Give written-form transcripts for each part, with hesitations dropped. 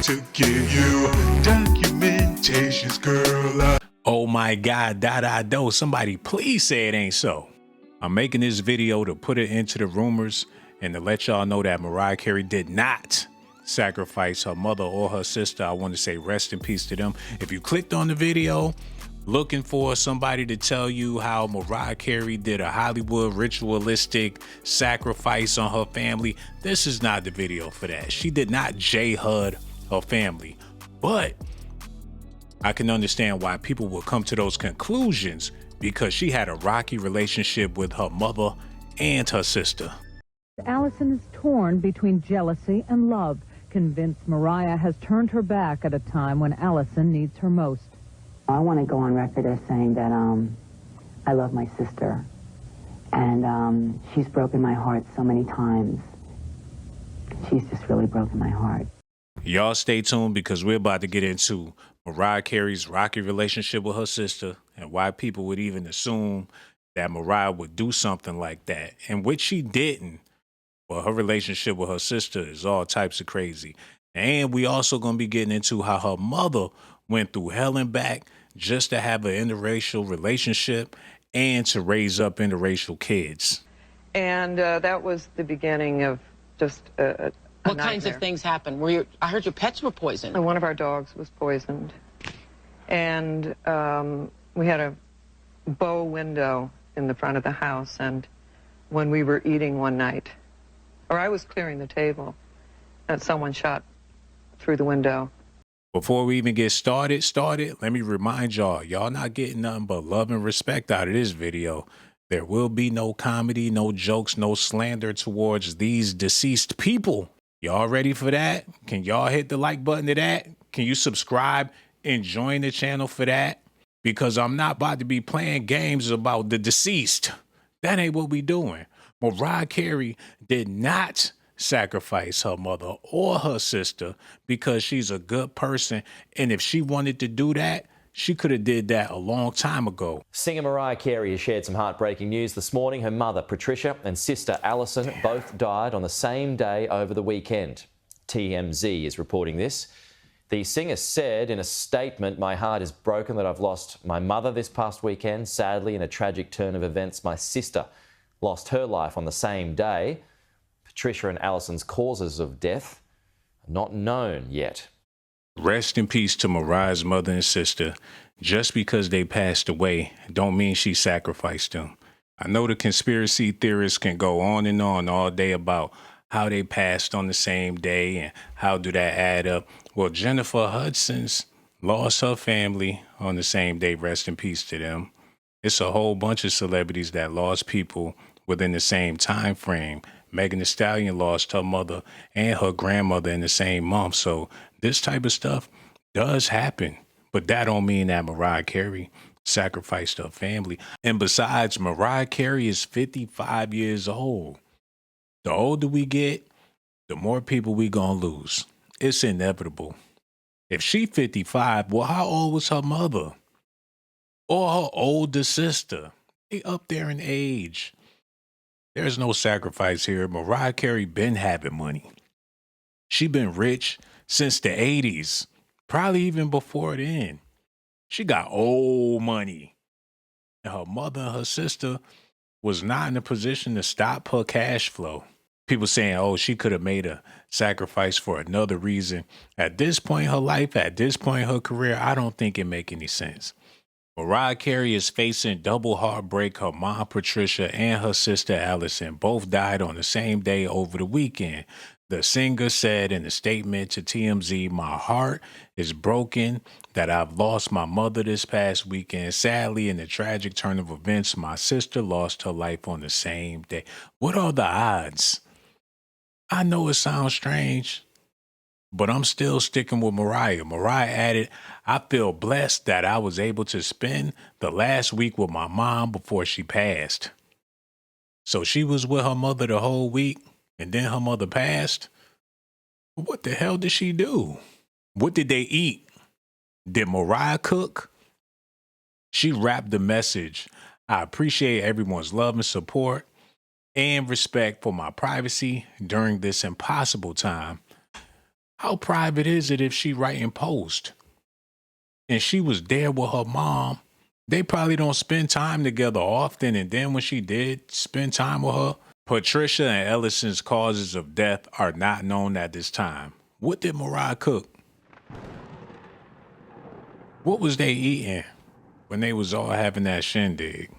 to give you documentations, girl. Oh my God, do. Somebody please say it ain't so. I'm making this video to put it into the rumors and to let y'all know that Mariah Carey did not sacrifice her mother or her sister. I want to say rest in peace to them. If you clicked on the video looking for somebody to tell you how Mariah Carey did a Hollywood ritualistic sacrifice on her family, this is not the video for that. She did not J-HUD her family, but I can understand why people will come to those conclusions because she had a rocky relationship with her mother and her sister. Allison is torn between jealousy and love, convinced Mariah has turned her back at a time when Allison needs her most. I want to go on record as saying that I love my sister, and she's broken my heart so many times. She's just really broken my heart. Y'all stay tuned because we're about to get into Mariah Carey's rocky relationship with her sister and why people would even assume that Mariah would do something like that, and which she didn't. But her relationship with her sister is all types of crazy. And we also going to be getting into how her mother went through hell and back just to have an interracial relationship and to raise up interracial kids. And that was the beginning of just a What nightmare. kinds of things happened? I heard your pets were poisoned. And one of our dogs was poisoned. And we had a bow window in the front of the house. And when we were eating one night, or I was clearing the table, and someone shot through the window. Before we even get started, let me remind y'all not getting nothing but love and respect out of this video. There will be no comedy, no jokes, no slander towards these deceased people. Y'all ready for that? Can y'all hit the like button to that? Can you subscribe and join the channel for that? Because I'm not about to be playing games about the deceased. That ain't what we doing. Mariah Carey did not sacrifice her mother or her sister because she's a good person. And if she wanted to do that, she could have did that a long time ago. Singer Mariah Carey has shared some heartbreaking news this morning. Her mother, Patricia, and sister, Allison, both died on the same day over the weekend. TMZ is reporting this. The singer said in a statement, "My heart is broken that I've lost my mother this past weekend. Sadly, in a tragic turn of events, my sister lost her life on the same day. Patricia and Allison's causes of death are not known yet." Rest in peace to Mariah's mother and sister. Just because they passed away don't mean she sacrificed them. I know the conspiracy theorists can go on and on all day about how they passed on the same day and how do that add up. Well, Jennifer Hudson's lost her family on the same day. Rest in peace to them. It's a whole bunch of celebrities that lost people within the same time frame. Megan Thee Stallion lost her mother and her grandmother in the same month. So this type of stuff does happen. But that don't mean that Mariah Carey sacrificed her family. And besides, Mariah Carey is 55 years old. The older we get, the more people we gonna lose. It's inevitable. If she 55, well, how old was her mother? Or her older sister? They up there in age. There's no sacrifice here. Mariah Carey been having money. She been rich since the 80s, probably even before then. She got old money. And her mother and her sister was not in a position to stop her cash flow. People saying, oh, she could have made a sacrifice for another reason. At this point in her life, at this point in her career, I don't think it make any sense. Mariah Carey is facing double heartbreak. Her mom, Patricia, and her sister, Allison, both died on the same day over the weekend. The singer said in a statement to TMZ, "My heart is broken that I've lost my mother this past weekend. Sadly, in a tragic turn of events, my sister lost her life on the same day." What are the odds? I know it sounds strange, but I'm still sticking with Mariah. Mariah added, "I feel blessed that I was able to spend the last week with my mom before she passed." So she was with her mother the whole week, and then her mother passed? What the hell did she do? What did they eat? Did Mariah cook? She wrapped the message, "I appreciate everyone's love and support and respect for my privacy during this impossible time. How private is it if she writing post? And she was there with her mom. They probably don't spend time together often. And then when she did spend time with her, Patricia and Ellison's causes of death are not known at this time. What did Mariah cook? What was they eating when they was all having that shindig?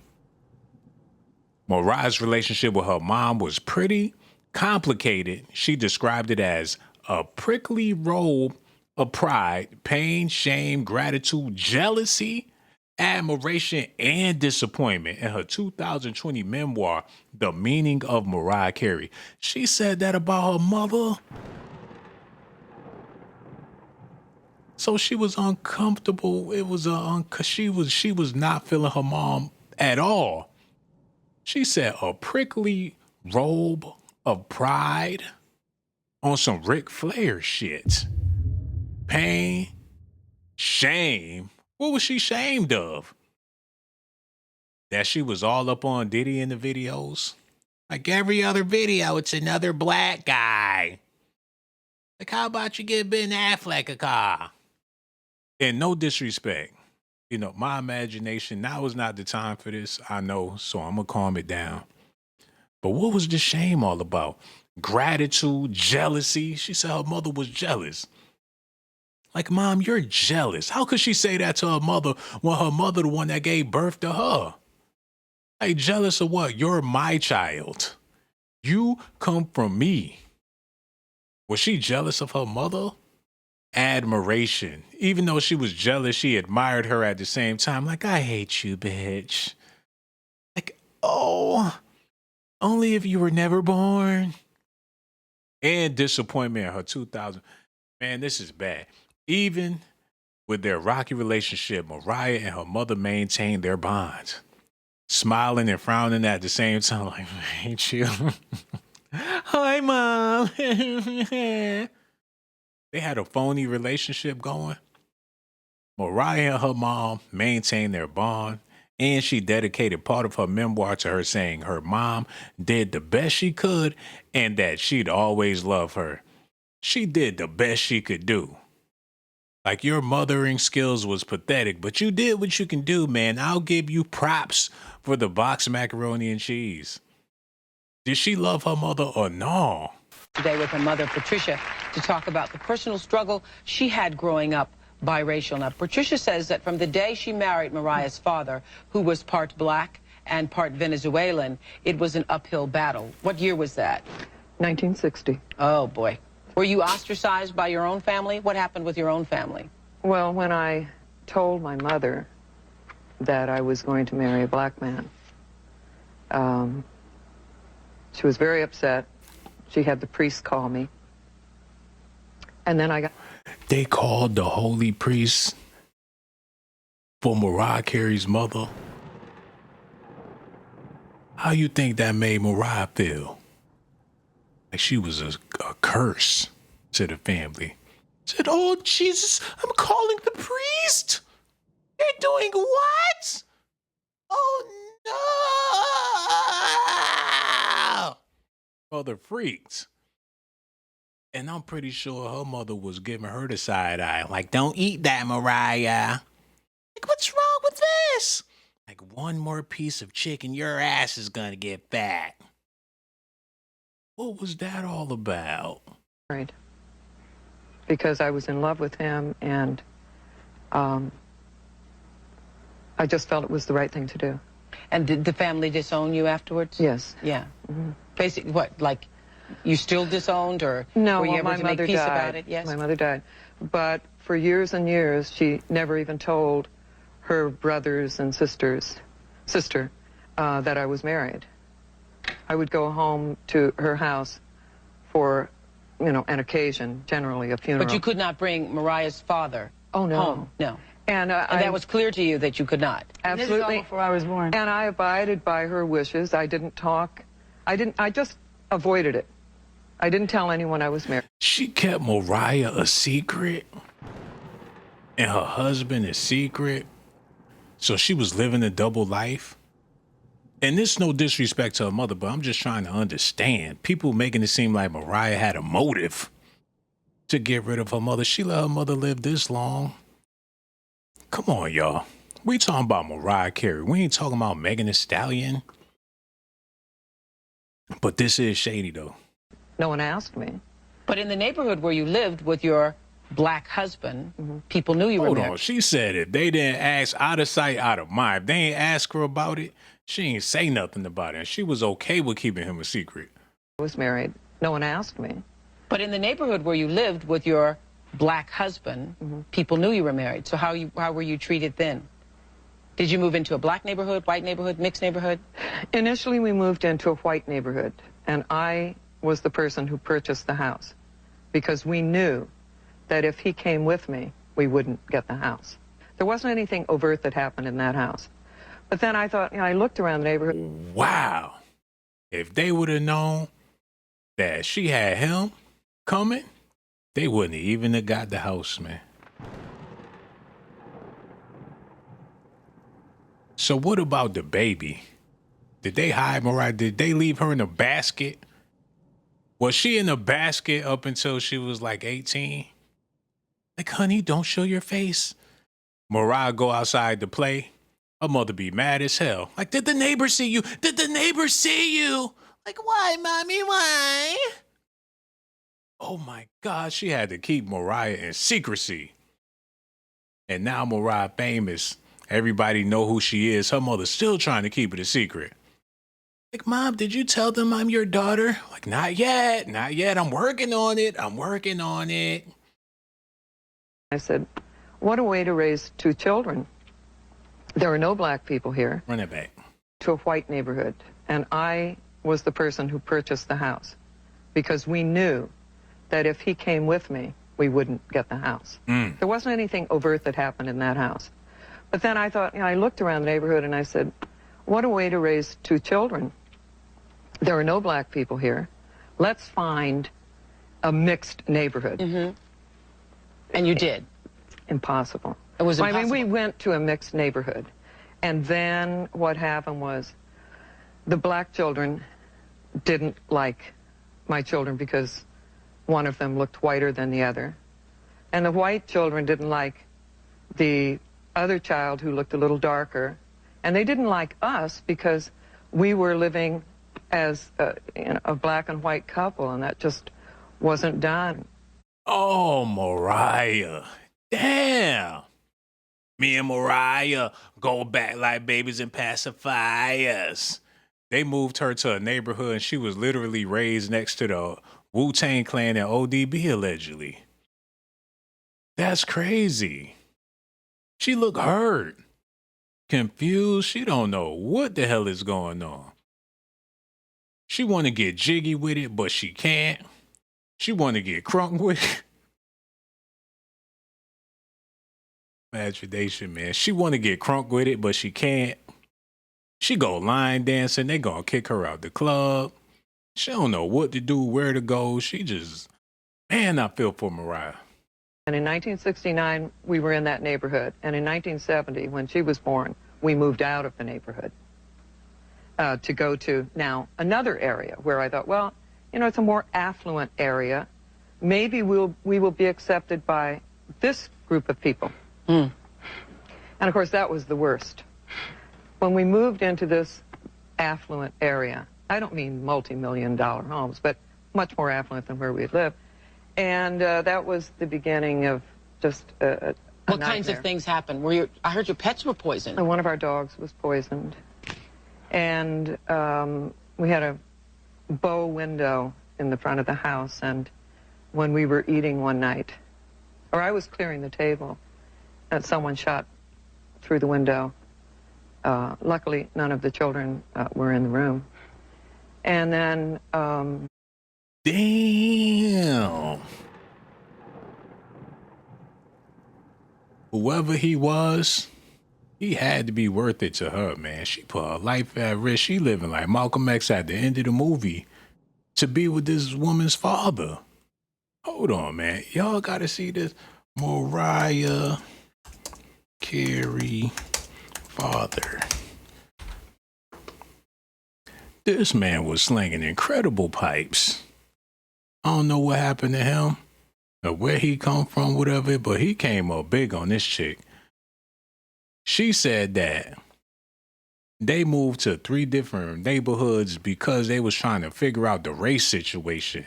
Mariah's relationship with her mom was pretty complicated. She described it as a prickly robe of pride, pain, shame, gratitude, jealousy, admiration, and disappointment in her 2020 memoir, The Meaning of Mariah Carey. She said that about her mother. So she was uncomfortable. It was she was not feeling her mom at all. She said a prickly robe of pride on some Ric Flair shit. Pain, shame. What was she shamed of? That she was all up on Diddy in the videos? Like every other video, it's another black guy. Like, how about you give Ben Affleck a car? And no disrespect. You know, my imagination, now is not the time for this, I know, so I'm going to calm it down. But what was the shame all about? Gratitude, jealousy. She said her mother was jealous. Like, Mom, you're jealous. How could she say that to her mother when her mother the one that gave birth to her? Like, jealous of what? You're my child. You come from me. Was she jealous of her mother? Admiration. Even though she was jealous, she admired her at the same time. Like, I hate you, bitch. Like, oh, only if you were never born. And disappointment in her 2000. Man, this is bad. Even with their rocky relationship, Mariah and her mother maintained their bond. Smiling and frowning at the same time, like, I hate you. Hi, Mom. They had a phony relationship going. Mariah and her mom maintained their bond, and she dedicated part of her memoir to her, saying her mom did the best she could and that she'd always love her. She did the best she could do. Like, your mothering skills was pathetic, but you did what you can do, man. I'll give you props for the box macaroni and cheese. Did she love her mother or no? Today with her mother, Patricia, to talk about the personal struggle she had growing up biracial. Now, Patricia says that from the day she married Mariah's father, who was part black and part Venezuelan, it was an uphill battle. What year was that? 1960. Oh, boy. Were you ostracized by your own family? What happened with your own family? Well, when I told my mother that I was going to marry a black man, she was very upset. She had the priest call me. And then I got... They called the holy priest for Mariah Carey's mother. How you think that made Mariah feel? Like she was a curse to the family. Said, oh, Jesus, I'm calling the priest. They're doing what? Oh, no. Mother freaked. And I'm pretty sure her mother was giving her the side eye. Like, don't eat that, Mariah. Like, what's wrong with this? Like, one more piece of chicken, your ass is going to get fat. What was that all about? Right. Because I was in love with him, and I just felt it was the right thing to do. And did the family disown you afterwards? Yes. Yeah. Mm-hmm. Basically, what, like, you still disowned, or no, were you well, able my to mother make peace died. about it? Yes. My mother died. But for years and years, she never even told her brothers and sister, that I was married. I would go home to her house for, you know, an occasion, generally a funeral. But you could not bring Mariah's father Oh, no. home? No. And that was clear to you that you could not? Absolutely. This is all before I was born. And I abided by her wishes. I didn't talk. I just avoided it. I didn't tell anyone I was married. She kept Mariah a secret and her husband a secret. So she was living a double life. And this no disrespect to her mother, but I'm just trying to understand. People making it seem like Mariah had a motive to get rid of her mother. She let her mother live this long. Come on, y'all. We talking about Mariah Carey. We ain't talking about Megan Thee Stallion. But this is shady, though. No one asked me. But in the neighborhood where you lived with your black husband, people knew you were Hold married. on. She said it. They didn't ask, out of sight, out of mind. If they ain't ask her about it, she ain't say nothing about it. And she was okay with keeping him a secret. I was married. No one asked me. But in the neighborhood where you lived with your black husband, people knew you were married. So how were you treated then? Did you move into a black neighborhood, white neighborhood, mixed neighborhood? Initially, we moved into a white neighborhood, and I was the person who purchased the house because we knew that if he came with me, we wouldn't get the house. There wasn't anything overt that happened in that house. But then I thought, I looked around the neighborhood. Wow. If they would have known that she had him coming, they wouldn't even have got the house, man. So what about the baby? Did they hide Mariah? Did they leave her in a basket? Was she in a basket up until she was like 18? Like, honey, don't show your face. Mariah go outside to play. Her mother be mad as hell. Like, did the neighbor see you? Did the neighbor see you? Like, why, mommy, why? Oh my God, she had to keep Mariah in secrecy. And now Mariah famous. Everybody know who she is. Her mother's still trying to keep it a secret. Like, Mom, did you tell them I'm your daughter? Like, not yet, not yet. I'm working on it. I'm working on it. I said, what a way to raise two children. There are no black people here. Run it back. To a white neighborhood. And I was the person who purchased the house because we knew that if he came with me, we wouldn't get the house. There wasn't anything overt that happened in that house. But then I thought, I looked around the neighborhood and I said, what a way to raise two children. There are no black people here. Let's find a mixed neighborhood. And you did? Impossible. It was impossible. I mean, we went to a mixed neighborhood. And then what happened was the black children didn't like my children because one of them looked whiter than the other. And the white children didn't like the other child who looked a little darker. And they didn't like us because we were living as a black and white couple, and that just wasn't done. Oh, Mariah. Damn. Me and Mariah go back like babies and pacifiers. They moved her to a neighborhood, and she was literally raised next to the Wu-Tang Clan and ODB, allegedly. That's crazy. She look hurt, confused. She don't know what the hell is going on. She want to get jiggy with it, but she can't. She want to get crunk with it. Imagination, man. She want to get crunk with it, but she can't. She go line dancing. They gonna kick her out the club. She don't know what to do, where to go. She just, man, I feel for Mariah. And in 1969, we were in that neighborhood. And in 1970, when she was born, we moved out of the neighborhood to go to now another area where I thought, well, it's a more affluent area. Maybe we will be accepted by this group of people. And of course, that was the worst. When we moved into this affluent area, I don't mean multi-million-dollar homes, but much more affluent than where we had lived. And that was the beginning of just a What nightmare. kinds of things happened? I heard your pets were poisoned. And one of our dogs was poisoned. And we had a bow window in the front of the house. And when we were eating one night, or I was clearing the table, and someone shot through the window. Luckily, none of the children were in the room. And then... Damn. Whoever he was, he had to be worth it to her, man. She put her life at risk. She living like Malcolm X at the end of the movie to be with this woman's father. Hold on, man. Y'all got to see this. Mariah Carey father. This man was slinging incredible pipes. I don't know what happened to him. or where he come from, whatever, but he came up big on this chick. She said that they moved to 3 different neighborhoods because they was trying to figure out the race situation.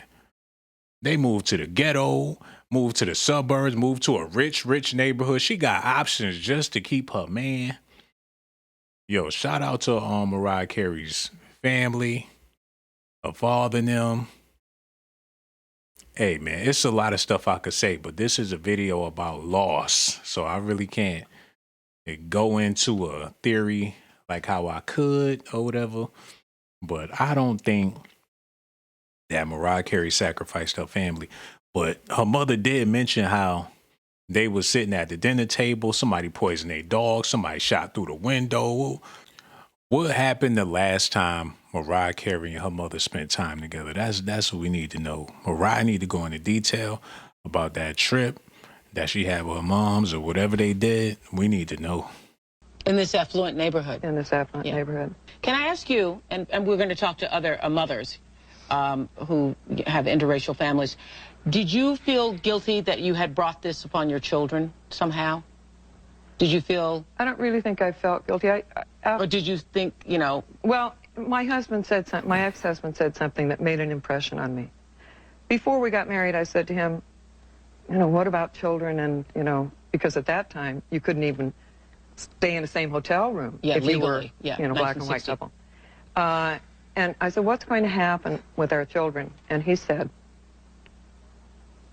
They moved to the ghetto, moved to the suburbs, moved to a rich neighborhood. She got options just to keep her man. Yo, shout out to Mariah Carey's family, her father and them. Hey, man, it's a lot of stuff I could say, but this is a video about loss, so I really can't go into a theory like how I could or whatever, but I don't think that Mariah Carey sacrificed her family. But her mother did mention how they was sitting at the dinner table, somebody poisoned their dog, somebody shot through the window. What happened the last time Mariah Carey and her mother spent time together? That's what we need to know. Mariah need to go into detail about that trip that she had with her moms or whatever they did. We need to know. In this affluent neighborhood. In this affluent neighborhood. Can I ask you, and we're going to talk to other mothers who have interracial families, did you feel guilty that you had brought this upon your children somehow? Did you feel... I don't really think I felt guilty. Or did you think, you know... Well, my husband said something, my ex-husband said something that made an impression on me. Before we got married, I said to him, you know, what about children? And, you know, because at that time, you couldn't even stay in the same hotel room if legally. you were, you know, black and white couple. And I said, what's going to happen with our children? And he said,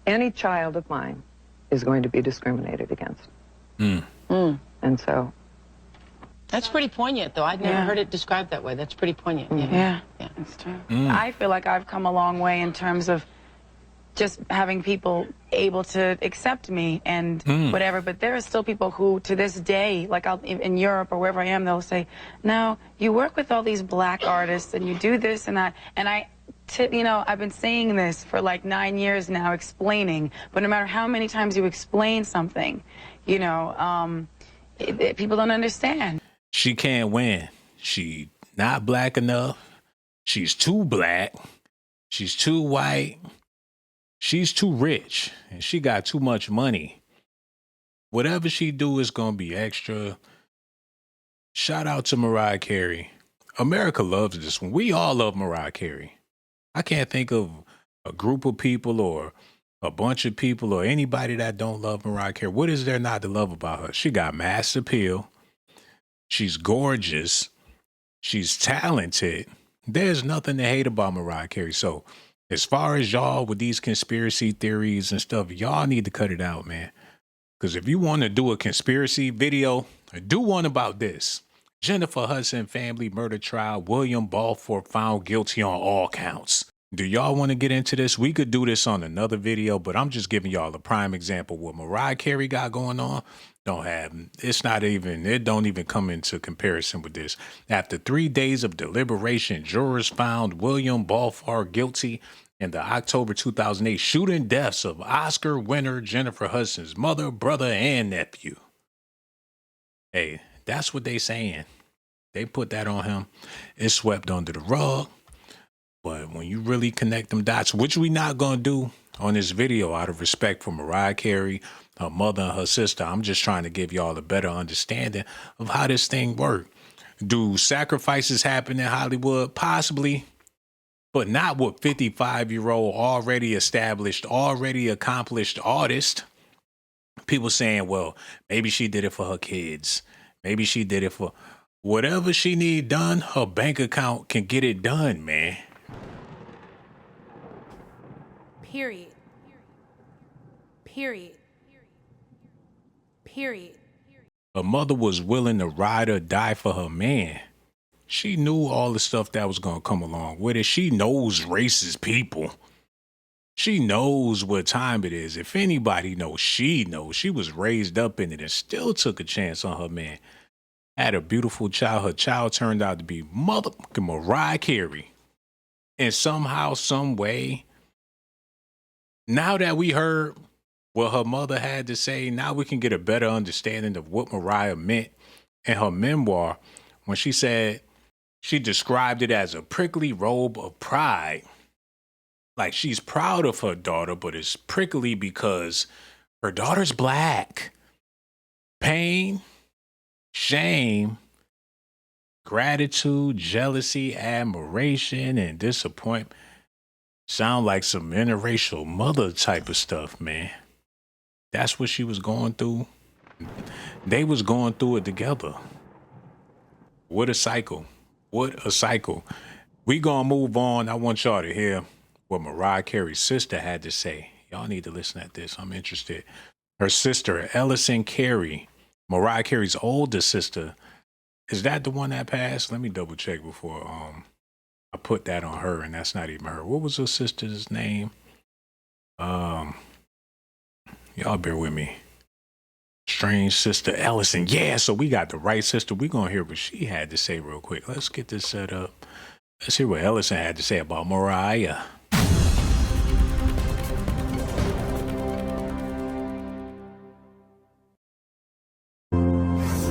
any child of mine is going to be discriminated against. And so... That's pretty poignant, though. I'd never heard it described that way. That's pretty poignant. Yeah, it's true. I feel like I've come a long way in terms of just having people able to accept me and whatever, but there are still people who, to this day, like in Europe or wherever I am, they'll say, no, you work with all these black artists and you do this and that, and you know, I've been saying this for like 9 years now, explaining, but no matter how many times you explain something, you know, people don't understand. She can't win. She not black enough. She's too black. She's too white. She's too rich. And she got too much money. Whatever she do is going to be extra. Shout out to Mariah Carey. America loves this one. We all love Mariah Carey. I can't think of a group of people or a bunch of people or anybody that don't love Mariah Carey. What is there not to love about her? She got mass appeal. She's gorgeous. She's talented. There's nothing to hate about Mariah Carey. So as far as y'all with these conspiracy theories and stuff, y'all need to cut it out, man. Because if you want to do a conspiracy video, do one about this. Jennifer Hudson family murder trial. William Balfour found guilty on all counts. Do y'all want to get into this? We could do this on another video, but I'm just giving y'all a prime example. What Mariah Carey got going on, it don't even come into comparison with this. After 3 days of deliberation, jurors found William Balfour guilty in the October 2008 shooting deaths of Oscar winner Jennifer Hudson's mother, brother, and nephew. Hey, that's what they saying. They put that on him. It's swept under the rug. But when you really connect them dots, which we not going to do on this video out of respect for Mariah Carey, her mother, and her sister, I'm just trying to give y'all a better understanding of how this thing works. Do sacrifices happen in Hollywood? Possibly, but not with 55-year-old, already established, already accomplished artist. People saying, well, maybe she did it for her kids. Maybe she did it for whatever she need done. Her bank account can get it done, man. Period. Period. Period. Her mother was willing to ride or die for her man. She knew all the stuff that was going to come along with it. She knows racist people. She knows what time it is. If anybody knows, she knows. She was raised up in it and still took a chance on her man. Had a beautiful child. Her child turned out to be motherfucking Mariah Carey. And somehow, some way, now that we heard what her mother had to say, now we can get a better understanding of what Mariah meant in her memoir when she said she described it as a prickly robe of pride. Like, she's proud of her daughter, but it's prickly because her daughter's black. Pain, shame, gratitude, jealousy, admiration, and disappointment sound like some interracial mother type of stuff, man. That's what she was going through. They was going through it together. What a cycle. What a cycle. We gonna move on. I want y'all to hear what Mariah Carey's sister had to say. Y'all need to listen at this. I'm interested. Her sister, Allison Carey, Mariah Carey's older sister. Is that the one that passed? Let me double check before I put that on her, and that's not even her. What was her sister's name? Y'all bear with me. Strange sister Allison. Yeah, so we got the right sister. We're going to hear what she had to say real quick. Let's get this set up. Let's hear what Allison had to say about Mariah.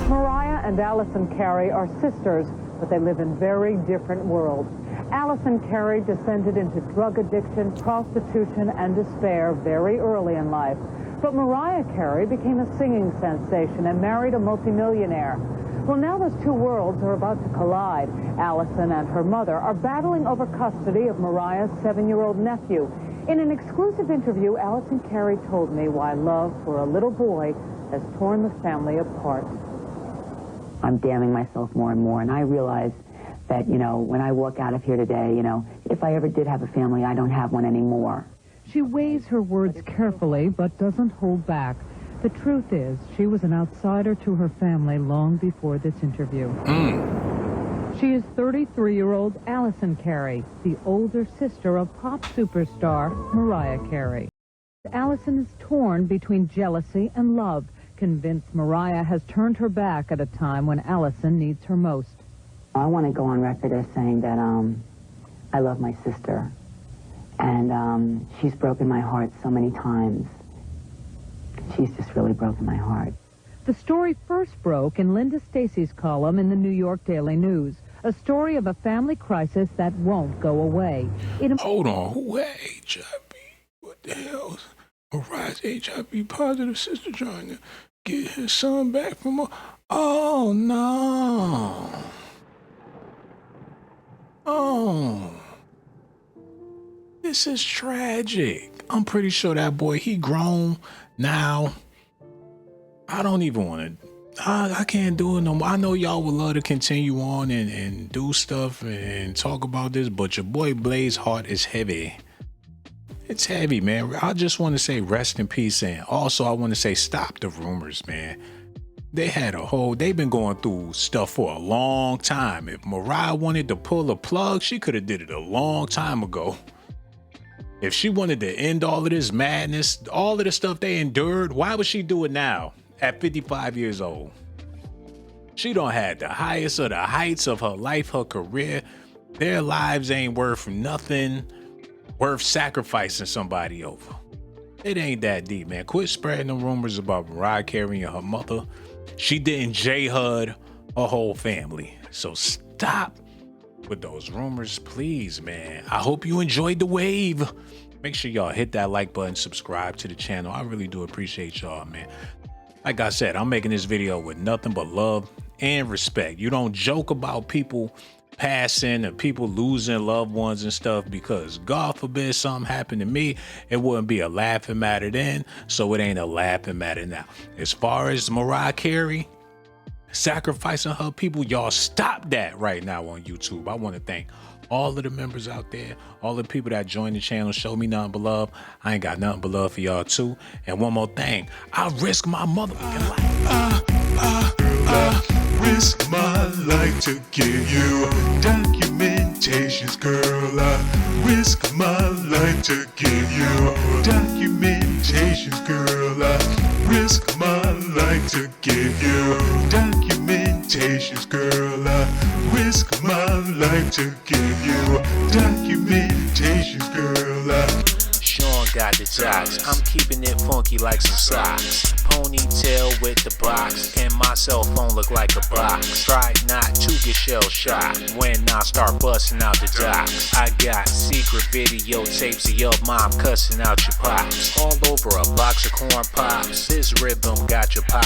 Mariah and Allison Carey are sisters, but they live in very different worlds. Allison Carey descended into drug addiction, prostitution, and despair very early in life. But Mariah Carey became a singing sensation and married a multimillionaire. Well, now those two worlds are about to collide. Allison and her mother are battling over custody of Mariah's 7-year-old nephew. In an exclusive interview, Allison Carey told me why love for a little boy has torn the family apart. I'm damning myself more and more, and I realize that, you know, when I walk out of here today, you know, if I ever did have a family, I don't have one anymore. She weighs her words carefully, but doesn't hold back. The truth is, she was an outsider to her family long before this interview. She is 33-year-old Allison Carey, the older sister of pop superstar Mariah Carey. Allison is torn between jealousy and love, convinced Mariah has turned her back at a time when Allison needs her most. I want to go on record as saying that I love my sister. And she's broken my heart so many times. She's just really broken my heart. The story first broke in Linda Stacy's column in the New York Daily News, a story of a family crisis that won't go away. Hold on, who had HIV? What the hell? Mariah's HIV positive sister trying to get his son back from her. Oh, no. Oh. This is tragic. I'm pretty sure that boy, he grown now. I don't even want to, I can't do it no more. I know y'all would love to continue on and do stuff and talk about this, but your boy Blaze's heart is heavy. It's heavy, man. I just want to say rest in peace. And also I want to say stop the rumors, man. They've been going through stuff for a long time. If Mariah wanted to pull a plug, she could have did it a long time ago. If she wanted to end all of this madness, all of the stuff they endured, why would she do it now at 55 years old? She don't have the highest of the heights of her life, her career. Their lives ain't worth nothing worth sacrificing somebody over. It ain't that deep, man. Quit spreading the rumors about Mariah Carey and her mother. She didn't J-HUD her whole family. So stop with those rumors, please, man. I hope you enjoyed the wave. Make sure y'all hit that like button, subscribe to the channel. I really do appreciate y'all, man. Like I said, I'm making this video with nothing but love and respect. You don't joke about people passing and people losing loved ones and stuff, because God forbid something happened to me, it wouldn't be a laughing matter then, so it ain't a laughing matter now. As far as Mariah Carey sacrificing her people, y'all stop that right now on YouTube. I want to thank all of the members out there, all the people that joined the channel, show me nothing but love. I ain't got nothing but love for y'all too. And one more thing, I risk my motherfucking life. Risk my life to give you documentations, girl. I risk my life to give you documentations, girl. I risk my life to give you documentations, girl. I risk my life to give you documentations, girl. Sean got the jocks. I'm keeping it funky like some socks. ponytail with the box, and my cell phone look like a box. Try not to get shell shocked when I start busting out the docs. I got secret videotapes of your mom cussing out your pops, all over a box of corn pops. This rhythm got your pop